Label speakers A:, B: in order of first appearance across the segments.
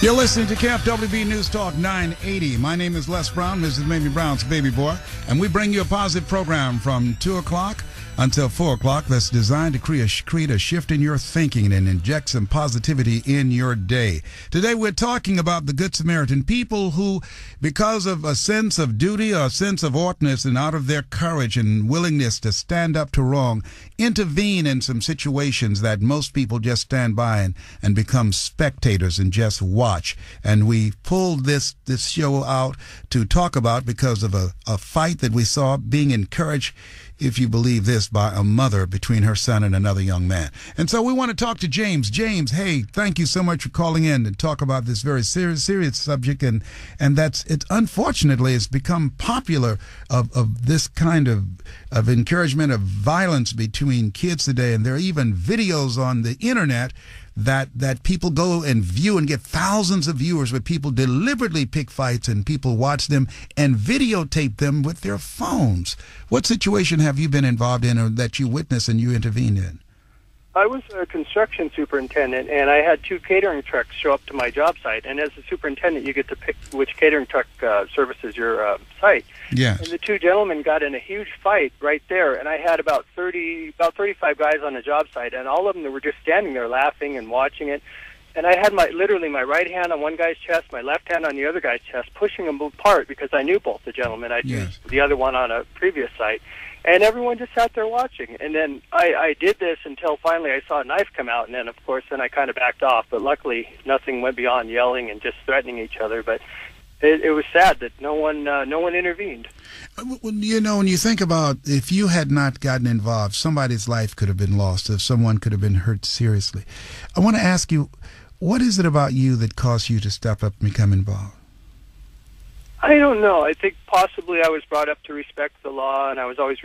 A: You're listening to KFWB News Talk 980. My name is Les Brown, Mrs. Mamie Brown's baby boy, and we bring you a positive program from 2 o'clock until 4 o'clock that's designed to create a shift in your thinking and inject some positivity in your day. Today we're talking about the Good Samaritan, people who, because of a sense of duty or a sense of oughtness and out of their courage and willingness to stand up to wrong, intervene in some situations that most people just stand by and become spectators and just watch. And we pulled this show out to talk about because of a fight that we saw being encouraged, if you believe this, by a mother between her son and another young man. And so we want to talk to James. James, hey, thank you so much for calling in to talk about this very serious subject. And unfortunately, it's become popular of this kind of encouragement of violence between kids today. And there are even videos on the internet that people go and view and get thousands of viewers where people deliberately pick fights and people watch them and videotape them with their phones. What situation have you been involved in or that you witnessed and you intervened in?
B: I was a construction superintendent, and I had 2 catering trucks show up to my job site. And as a superintendent, you get to pick which catering truck services your site.
A: Yes.
B: And the 2 gentlemen got in a huge fight right there, and I had about 35 guys on the job site, and all of them were just standing there laughing and watching it. And I had literally my right hand on one guy's chest, my left hand on the other guy's chest, pushing them apart because I knew both the gentlemen. I'd used the other one on a previous site. And everyone just sat there watching. And then I did this until finally I saw a knife come out. And then, of course, I kind of backed off. But luckily, nothing went beyond yelling and just threatening each other. But it was sad that no one intervened.
A: You know, when you think about if you had not gotten involved, somebody's life could have been lost, if someone could have been hurt seriously. I want to ask you, what is it about you that caused you to step up and become involved?
B: I don't know. I think possibly I was brought up to respect the law, and I was always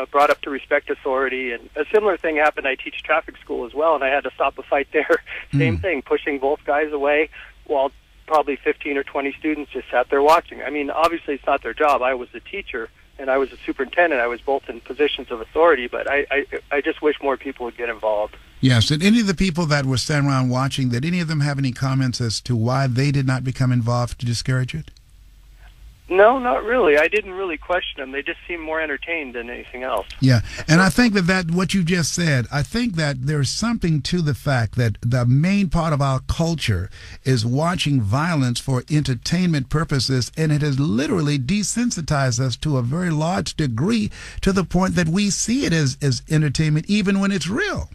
B: brought up to respect authority. And a similar thing happened. I teach traffic school as well, and I had to stop a fight there. Same thing, pushing both guys away while probably 15 or 20 students just sat there watching. I mean, obviously it's not their job. I was the teacher, and I was a superintendent. I was both in positions of authority, but I just wish more people would get involved.
A: Yes. Did any of the people that were standing around watching, did any of them have any comments as to why they did not become involved to discourage it?
B: No, not really. I didn't really question them. They just seemed more entertained than anything else.
A: Yeah, and I think that what you just said, I think that there's something to the fact that the main part of our culture is watching violence for entertainment purposes, and it has literally desensitized us to a very large degree to the point that we see it as entertainment even when it's real.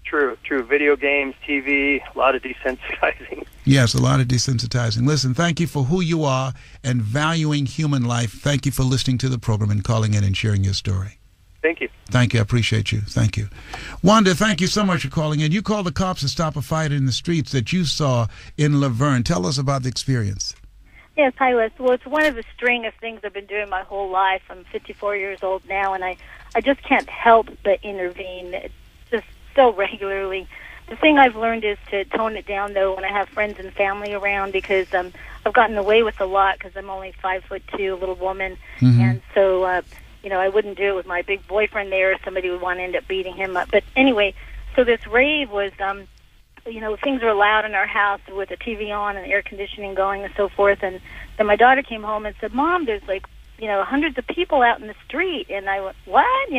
B: True. Video games, TV, a lot of desensitizing.
A: Yes, a lot of desensitizing. Listen, thank you for who you are and valuing human life. Thank you for listening to the program and calling in and sharing your story.
B: Thank you.
A: Thank you. I appreciate you. Thank you. Wanda, thank you so much for calling in. You called the cops to stop a fight in the streets that you saw in Laverne. Tell us about the experience.
C: Yes, hi, Les. Well, it's one of the string of things I've been doing my whole life. I'm 54 years old now, and I just can't help but intervene. It's just so regularly. The thing I've learned is to tone it down, though, when I have friends and family around, because I've gotten away with a lot because I'm only 5'2", a little woman, and so I wouldn't do it with my big boyfriend there. Somebody would want to end up beating him up. But anyway, so this rave was, things were loud in our house with the TV on and air conditioning going and so forth. And then my daughter came home and said, "Mom, there's hundreds of people out in the street." And I went, "What?"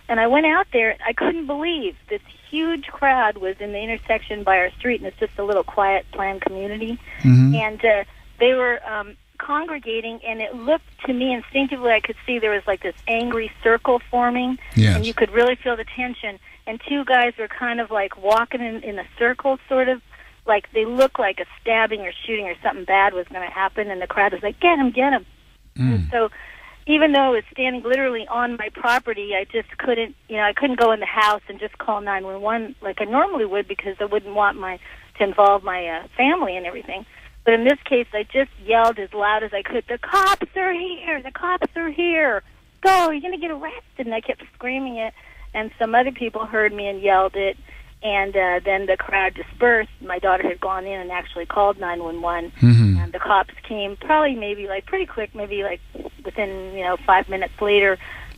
C: And I went out there. I couldn't believe this huge crowd was in the intersection by our street, and it's just a little quiet planned community. And they were congregating, and it looked to me instinctively, I could see there was like this angry circle forming, and you could really feel the tension. And 2 guys were kind of like walking in a circle, sort of like they looked like a stabbing or shooting or something bad was going to happen, and the crowd was like, "Get him, get him." And so even though it was standing literally on my property, I just couldn't, I couldn't go in the house and just call 911 like I normally would, because I wouldn't want to involve my family and everything. But in this case, I just yelled as loud as I could, "The cops are here! The cops are here! Go! You're going to get arrested!" And I kept screaming it, and some other people heard me and yelled it. And then the crowd dispersed. My daughter had gone in and actually called 911. And the cops came probably pretty quick, maybe within 5 minutes later.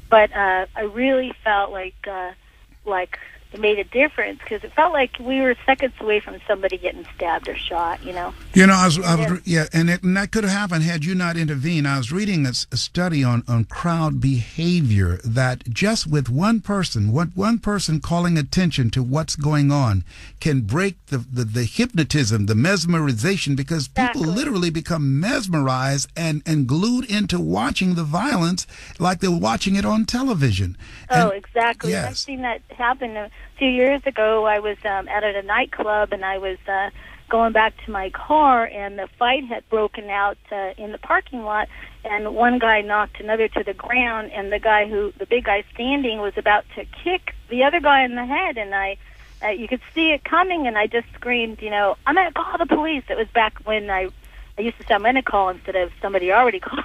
C: But I really felt like it made a difference, because it felt like we were seconds away from somebody getting stabbed or shot, you know.
A: You know, and that could have happened had you not intervened. I was reading a study on crowd behavior, that just with one person calling attention to what's going on can break the hypnotism, the mesmerization, because people literally become mesmerized and glued into watching the violence like they're watching it on television.
C: Oh, exactly.
A: Yes.
C: I've seen that happen a few years ago. I was at a nightclub, and I was going back to my car, and the fight had broken out in the parking lot, and one guy knocked another to the ground, and the big guy standing was about to kick the other guy in the head, and you could see it coming, and I just screamed, you know, I'm going to call the police. It was back when I used to say I'm going to call instead of somebody already called.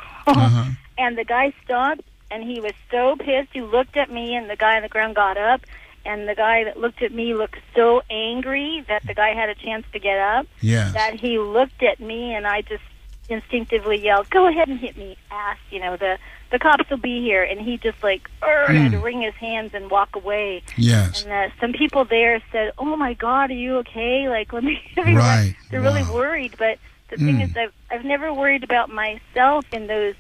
C: And the guy stopped, and he was so pissed. He looked at me, and the guy on the ground got up, and the guy that looked at me looked so angry that the guy had a chance to get up, that he looked at me, and I just instinctively yelled, go ahead and hit me, ass, you know, the cops will be here. And he just like had to wring his hands and walk away.
A: Yes.
C: And some people there said, oh my God, are you okay? Like, let me,
A: right.
C: They're really worried. But the thing is, I've never worried about myself in those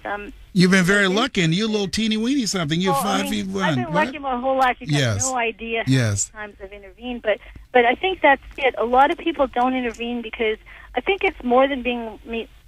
A: You've been very lucky, and you're a little teeny weeny something. You're 5 feet 1.
C: I've been lucky my whole life. You have no idea how many times I've intervened. But I think that's it. A lot of people don't intervene because I think it's more than being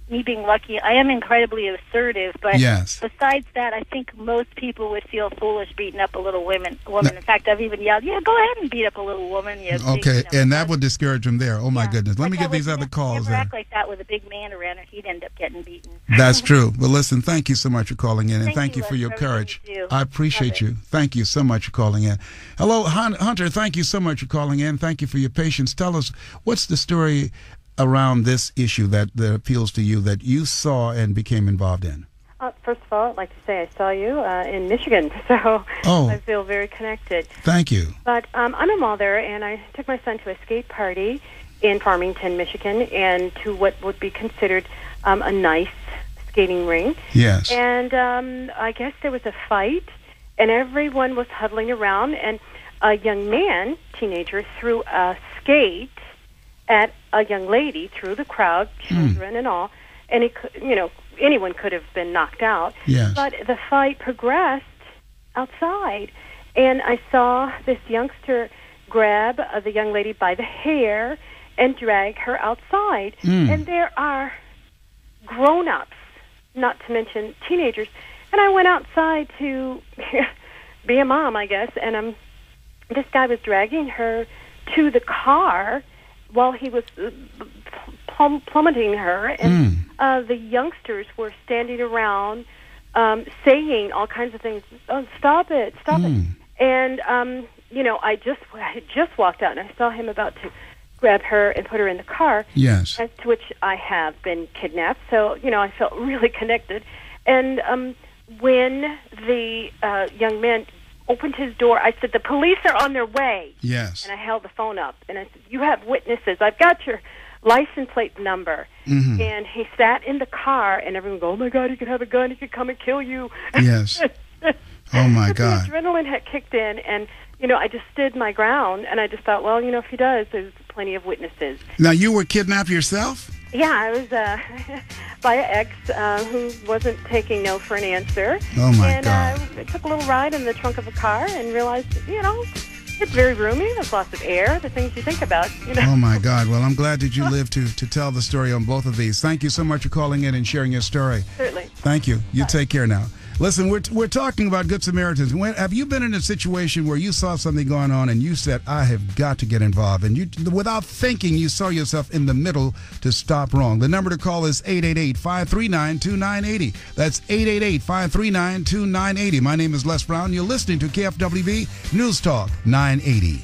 C: me being lucky. I am incredibly assertive, but besides that, I think most people would feel foolish beating up a little woman. In fact, I've even yelled, "Yeah, go ahead and beat up a little woman." Yeah,
A: okay, and that would discourage them there. Oh my goodness! Let me get these other calls.
C: Never act like that with a big man around, or he'd end up getting beaten.
A: That's true. But listen, thank you so much for calling in, and thank you for your courage. I appreciate you. Thank you so much for calling in. Hello, Hunter. Thank you so much for calling in. Thank you for your patience. Tell us, what's the story around this issue that appeals to you, that you saw and became involved in?
D: First of all, I'd like to say I saw you in Michigan, so I feel very connected.
A: Thank you.
D: But I'm a mother, and I took my son to a skate party in Farmington, Michigan, and to what would be considered a nice skating rink.
A: Yes.
D: And I guess there was a fight, and everyone was huddling around, and a young man, teenager, threw a skate at a young lady through the crowd, children and all, and it could, anyone could have been knocked out.
A: Yes.
D: But the fight progressed outside, and I saw this youngster grab the young lady by the hair and drag her outside. And there are grown-ups, not to mention teenagers, and I went outside to be a mom, I guess, and this guy was dragging her to the car while he was plummeting her, and the youngsters were standing around saying all kinds of things. Oh, stop it, stop it. And, I had just walked out, and I saw him about to grab her and put her in the car.
A: Yes.
D: As to which I have been kidnapped, so, I felt really connected. And when the young man opened his door, I said, the police are on their way.
A: Yes.
D: And I held the phone up, and I said, you have witnesses. I've got your license plate number. And he sat in the car, and everyone go, oh, my God, he could have a gun. He could come and kill you.
A: Yes. Oh, my God.
D: The adrenaline had kicked in, and, I just stood my ground, and I just thought, well, if he does, there's plenty of witnesses.
A: Now, you were kidnapped yourself?
D: Yeah, I was by an ex who wasn't taking no for an answer.
A: Oh, my God.
D: And I took a little ride in the trunk of a car and realized, it's very roomy. There's lots of air, the things you think about.
A: Oh, my God. Well, I'm glad that you lived to tell the story on both of these. Thank you so much for calling in and sharing your story.
D: Certainly.
A: Thank you. You take care now. Listen, we're talking about Good Samaritans. Have you been in a situation where you saw something going on and you said, I have got to get involved? And you, without thinking, you saw yourself in the middle to stop wrong. The number to call is 888-539-2980. That's 888-539-2980. My name is Les Brown. You're listening to KFWB News Talk 980.